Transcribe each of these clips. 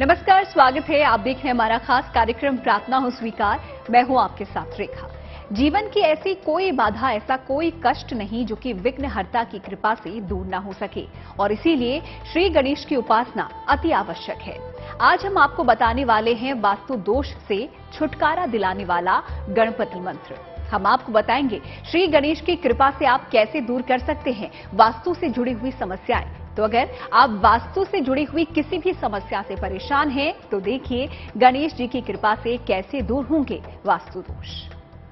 नमस्कार, स्वागत है। आप देख रहे हैं हमारा खास कार्यक्रम प्रार्थना हो स्वीकार। मैं हूं आपके साथ रेखा। जीवन की ऐसी कोई बाधा, ऐसा कोई कष्ट नहीं जो कि विघ्नहर्ता की कृपा से दूर ना हो सके, और इसीलिए श्री गणेश की उपासना अति आवश्यक है। आज हम आपको बताने वाले हैं वास्तु दोष से छुटकारा दिलाने वाला गणपति मंत्र। हम आपको बताएंगे श्री गणेश की कृपा से आप कैसे दूर कर सकते हैं वास्तु से जुड़ी हुई समस्याएं। तो अगर आप वास्तु से जुड़ी हुई किसी भी समस्या से परेशान हैं, तो देखिए गणेश जी की कृपा से कैसे दूर होंगे वास्तु दोष।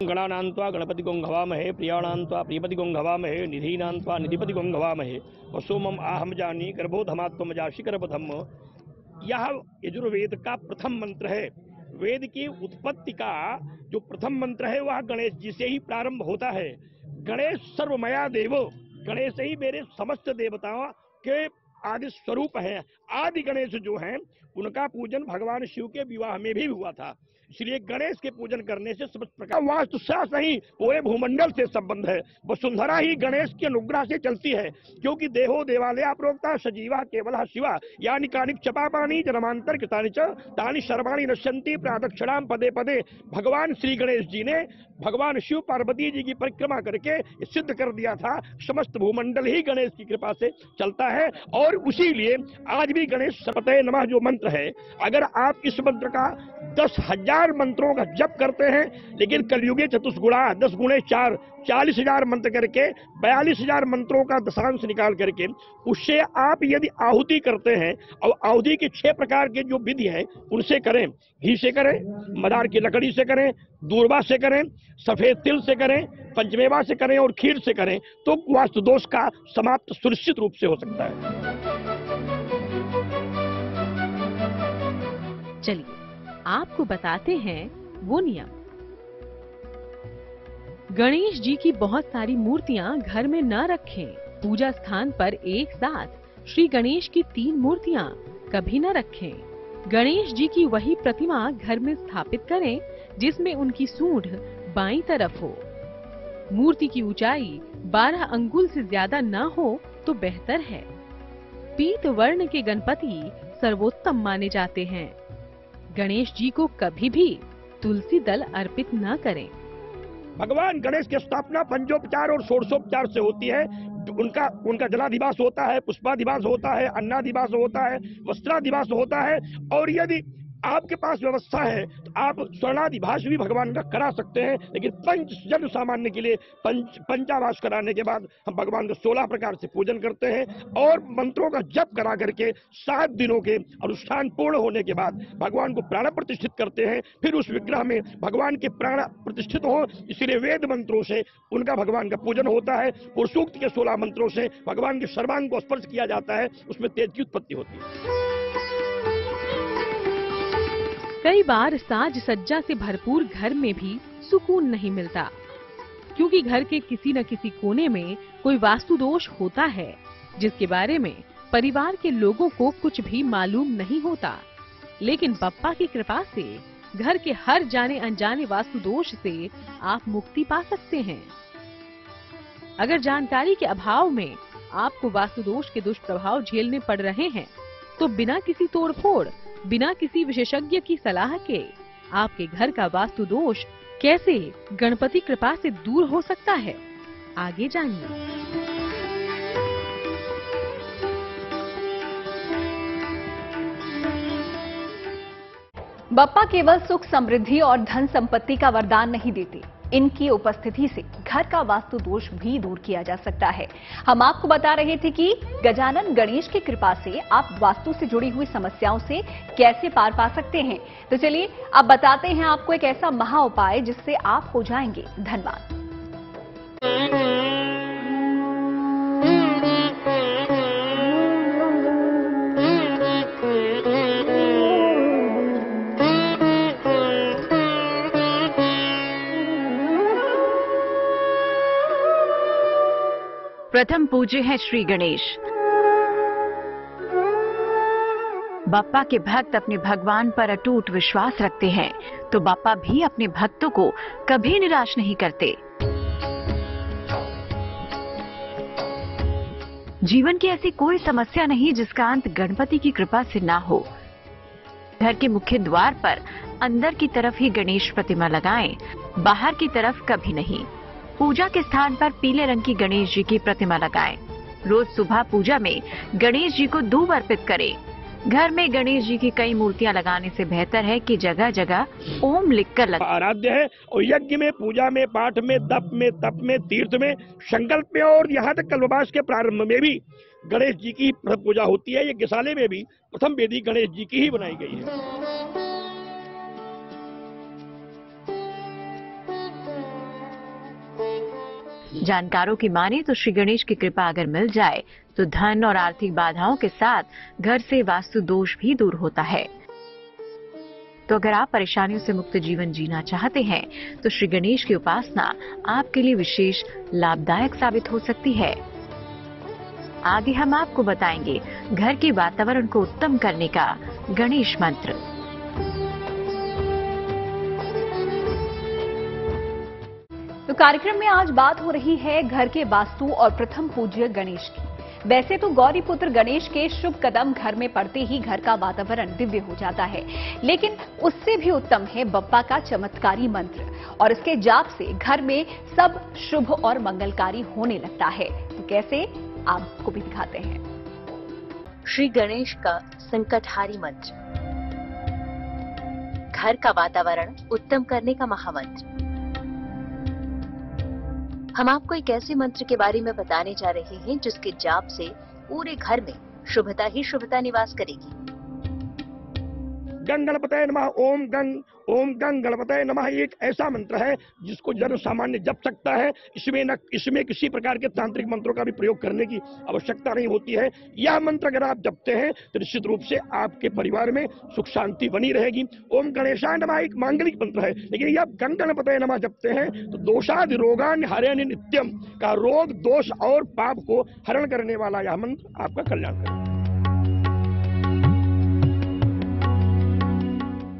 गणानान्त्वा गणपतिगुं हवामहे, प्रियाणान्त्वा प्रियपतिगुं हवामहे, निधीनान्त्वा निधिपतिगुं हवामहे, वसोमम आहम जानी गर्भोधमात्म जाशी गर्भधम। यह यजुर्वेद का प्रथम मंत्र है। वेद की उत्पत्ति का जो प्रथम मंत्र है वह गणेश जी से ही प्रारंभ होता है। गणेश सर्वमया देवो, गणेश ही मेरे समस्त देवताओं के आदि स्वरूप है। आदि गणेश जो हैं उनका पूजन भगवान शिव के विवाह में भी हुआ था, इसलिए गणेश के पूजन करने से समस्त प्रकार वास्तुशास्त्र नहीं पूरे भूमंडल से संबंध है। वसुंधरा ही गणेश के अनुग्रह से चलती है, क्योंकि देहो देवालय प्रोक्ता सजीवा केवल शिवा यानी कानिक चपापानी जन्मांतर कृतानि च तानि सर्वाणि नश्यन्ति प्रादक्षिणाम पदे पदे। भगवान श्री गणेश जी ने भगवान शिव पार्वती जी की परिक्रमा करके सिद्ध कर दिया था समस्त भूमंडल ही गणेश की कृपा से चलता है। और उसी लिए आज भी गणेश सपते नमः जो मंत्र है, अगर आप इस मंत्र का 10,000 मंत्रों का जप करते हैं, लेकिन कलयुगे चतुष्गुणा 10 गुणे 4 40,000 मंत्र करके 42,000 मंत्रों का दशांश निकाल करके उससे आप यदि आहुति करते हैं, और आहुति के 6 प्रकार के जो विधि है उनसे करें, घी से करें, मदार की लकड़ी से करें, दूर्वा से करें, सफेद तिल से करें, पंचमेवा से करें और खीर से करें, तो वास्तु दोष का समाप्त सुनिश्चित रूप से हो सकता है। चलिए आपको बताते हैं वो नियम। गणेश जी की बहुत सारी मूर्तियां घर में न रखें। पूजा स्थान पर एक साथ श्री गणेश की 3 मूर्तियां कभी न रखें। गणेश जी की वही प्रतिमा घर में स्थापित करें जिसमें उनकी सूंड बाईं तरफ हो। मूर्ति की ऊंचाई 12 अंगुल से ज्यादा न हो तो बेहतर है। पीत वर्ण के गणपति सर्वोत्तम माने जाते हैं। गणेश जी को कभी भी तुलसी दल अर्पित न करें। भगवान गणेश की स्थापना पंचोपचार और षोडशोपचार से होती है। उनका जलाधिवास होता है, पुष्पाधिवास होता है, अन्नाधिवास होता है, वस्त्राधिवास होता है। और यदि आपके पास व्यवस्था है तो आप स्वर्णाधिवास भी भगवान का करा सकते हैं, लेकिन पंच जन सामान्य के लिए पंचावास कराने के बाद हम भगवान का 16 प्रकार से पूजन करते हैं और मंत्रों का जप करा करके 7 दिनों के अनुष्ठान पूर्ण होने के बाद भगवान को प्राण प्रतिष्ठित करते हैं। फिर उस विग्रह में भगवान के प्राण प्रतिष्ठित हो, इसलिए वेद मंत्रों से उनका भगवान का पूजन होता है। पुरुष सूक्त के 16 मंत्रों से भगवान के सर्वांग को स्पर्श किया जाता है, उसमें तेज की उत्पत्ति होती है। कई बार साज सज्जा से भरपूर घर में भी सुकून नहीं मिलता, क्योंकि घर के किसी न किसी कोने में कोई वास्तु दोष होता है जिसके बारे में परिवार के लोगों को कुछ भी मालूम नहीं होता। लेकिन बप्पा की कृपा से घर के हर जाने अनजाने वास्तु दोष से आप मुक्ति पा सकते हैं। अगर जानकारी के अभाव में आपको वास्तु दोष के दुष्प्रभाव झेलने पड़ रहे हैं, तो बिना किसी तोड़फोड़, बिना किसी विशेषज्ञ की सलाह के आपके घर का वास्तु दोष कैसे गणपति कृपा से दूर हो सकता है, आगे जानिए। बप्पा केवल सुख समृद्धि और धन संपत्ति का वरदान नहीं देते, इनकी उपस्थिति से घर का वास्तु दोष भी दूर किया जा सकता है। हम आपको बता रहे थे कि गजानन गणेश की कृपा से आप वास्तु से जुड़ी हुई समस्याओं से कैसे पार पा सकते हैं। तो चलिए अब बताते हैं आपको एक ऐसा महा उपाय जिससे आप हो जाएंगे धनवान। प्रथम पूज्य है श्री गणेश। बप्पा के भक्त अपने भगवान पर अटूट विश्वास रखते हैं, तो बप्पा भी अपने भक्तों को कभी निराश नहीं करते। जीवन की ऐसी कोई समस्या नहीं जिसका अंत गणपति की कृपा से ना हो। घर के मुख्य द्वार पर अंदर की तरफ ही गणेश प्रतिमा लगाएं, बाहर की तरफ कभी नहीं। पूजा के स्थान पर पीले रंग की गणेश जी की प्रतिमा लगाएं। रोज सुबह पूजा में गणेश जी को दूब अर्पित करें। घर में गणेश जी की कई मूर्तियां लगाने से बेहतर है कि जगह जगह ओम लिखकर लगाएं। आराध्य है और यज्ञ में, पूजा में, पाठ में, तप में, तीर्थ में, संकल्प में और यहाँ तक कल्पवास के प्रारंभ में भी गणेश जी की पूजा होती है। यज्ञशाले में भी प्रथम वेदी गणेश जी की ही बनाई गई है। जानकारों की माने तो श्री गणेश की कृपा अगर मिल जाए तो धन और आर्थिक बाधाओं के साथ घर से वास्तु दोष भी दूर होता है। तो अगर आप परेशानियों से मुक्त जीवन जीना चाहते हैं तो श्री गणेश की उपासना आपके लिए विशेष लाभदायक साबित हो सकती है। आगे हम आपको बताएंगे घर के वातावरण को उत्तम करने का गणेश मंत्र। तो कार्यक्रम में आज बात हो रही है घर के वास्तु और प्रथम पूज्य गणेश की। वैसे तो गौरी पुत्र गणेश के शुभ कदम घर में पड़ते ही घर का वातावरण दिव्य हो जाता है, लेकिन उससे भी उत्तम है बप्पा का चमत्कारी मंत्र और इसके जाप से घर में सब शुभ और मंगलकारी होने लगता है। तो कैसे, आपको भी दिखाते हैं। श्री गणेश का संकटहारी मंत्र, घर का वातावरण उत्तम करने का महामंत्र। हम आपको एक ऐसे मंत्र के बारे में बताने जा रहे हैं जिसके जाप से पूरे घर में शुभता ही शुभता निवास करेगी। गंग गणपतये नमः, ओम गंग गणपतये नमः एक ऐसा मंत्र है जिसको जन सामान्य जप सकता है। इसमें किसी प्रकार के तांत्रिक मंत्रों का भी प्रयोग करने की आवश्यकता नहीं होती है। यह मंत्र अगर आप जपते हैं तो निश्चित रूप से आपके परिवार में सुख शांति बनी रहेगी। ओम गणेशाय नमः एक मांगलिक मंत्र है, लेकिन यह गंग गणपतये नमः जपते हैं तो दोषादि रोगान हरयन् नित्यम का रोग, दोष और पाप को हरण करने वाला यह मंत्र आपका कल्याण करेगा।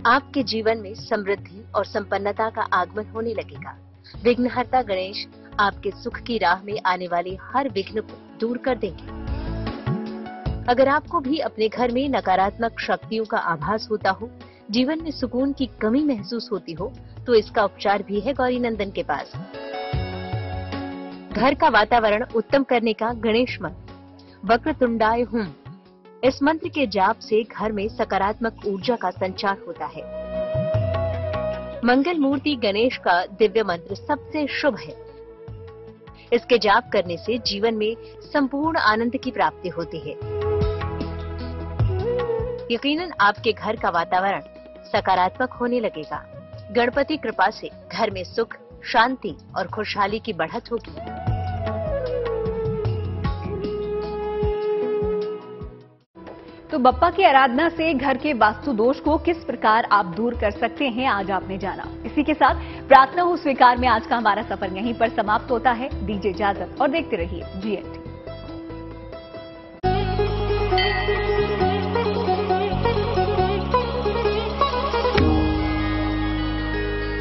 आपके जीवन में समृद्धि और संपन्नता का आगमन होने लगेगा। विघ्नहर्ता गणेश आपके सुख की राह में आने वाले हर विघ्न को दूर कर देंगे। अगर आपको भी अपने घर में नकारात्मक शक्तियों का आभास होता हो, जीवन में सुकून की कमी महसूस होती हो, तो इसका उपचार भी है गौरी नंदन के पास। घर का वातावरण उत्तम करने का गणेश मंत्र वक्रतुंडाय हुम। इस मंत्र के जाप से घर में सकारात्मक ऊर्जा का संचार होता है। मंगल मूर्ति गणेश का दिव्य मंत्र सबसे शुभ है। इसके जाप करने से जीवन में संपूर्ण आनंद की प्राप्ति होती है। यकीनन आपके घर का वातावरण सकारात्मक होने लगेगा। गणपति कृपा से घर में सुख, शांति और खुशहाली की बढ़त होगी। तो बप्पा की आराधना से घर के वास्तु दोष को किस प्रकार आप दूर कर सकते हैं, आज आपने जाना। इसी के साथ प्रार्थना हो स्वीकार में आज का हमारा सफर यहीं पर समाप्त होता है। दीजिए इजाजत और देखते रहिए GNT।